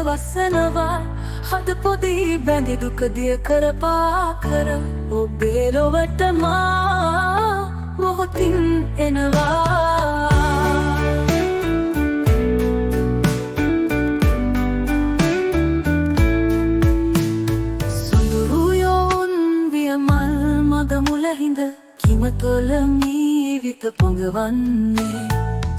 වසනවා හද පොදි බැඳි දුක දිය කරපා කර ඔබේ ලොවට මා මොහොතින් එනවා සුඳුරු යොවුන් වියමල් මග මුල හිඳ කිමතොල මීවිත පොඟවන්නේ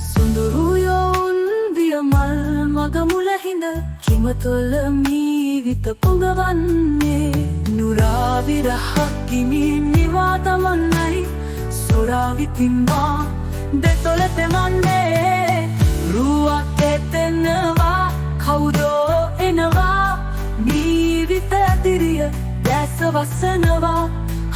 සුඳුරු යොවුන් වියමල් මග මුල හිඳ කිමතොල මීවිත පොඟවන්නේ නුරාවිරහක් කිමින් නිවා තමන්නයි සොරාවිතිම්මා දෙතොල තෙමන්නේ රුවක් ඇතෙනවා කවුදෝ එනවා මීවිත ඇතිරිය දැස වසනවා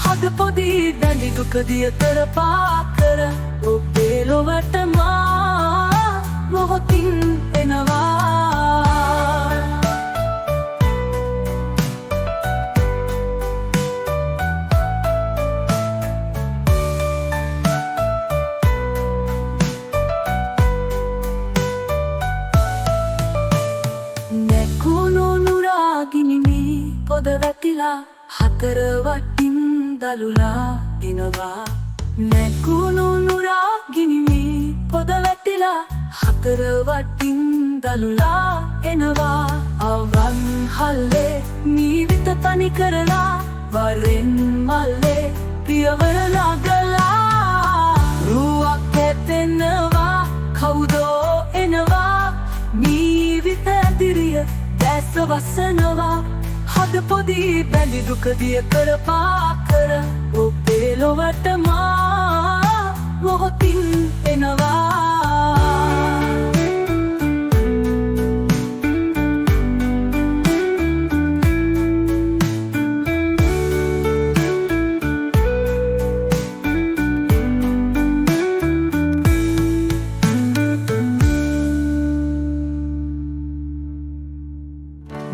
හද පොදි බැඳි දුක දිය කරපා කර ඔබේ ලොවට මා මොහොතින් එනවා නැකුණු නුරාගිනිමි පොද වැටිලා හතර වටින් දළුලා එනවා නැකුණු නුරාගිනිමි පොද වැටිලා හතර වටින් දළුලා එනවා අවන් හල්ලේ මීවිත තනි කරලා වරෙන් මල්ලේ පියවර නගලා රුවක් ඇතෙනවා කවුදෝ එනවා මීවිත ඇතිරිය දැස වසනවා හද පොදි බැඳි දුක දිය කරපා කර ඔබේ ලොවට මා මොහොතින් එනවා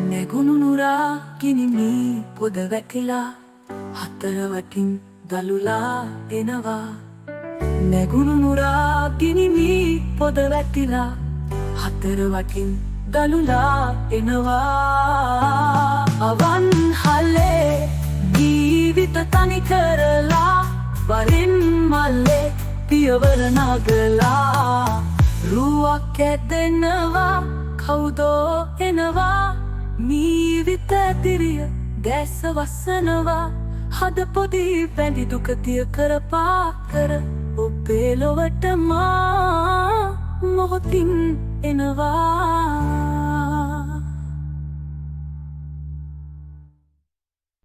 නැගුණු නුරාගිනිමි පොද වැටිලා හතර වටින් දළුලා එනවා නැගුණු නුරාගිනිමි පොද වැටිලා හතර වටින් දළුලා එනවා අවන් හල්ලේ ජීවිත තනි කරලා වරින් මල්ලේ පියවර නගලා රුවක් ඇදෙනවා කවුදෝ එනවා මීවිත ඇතිරිය දැස වසනවා හද පොදි බැඳි දුක දිය කරපා කර ඔබේ ලොවට මා මොහොතින් එනවා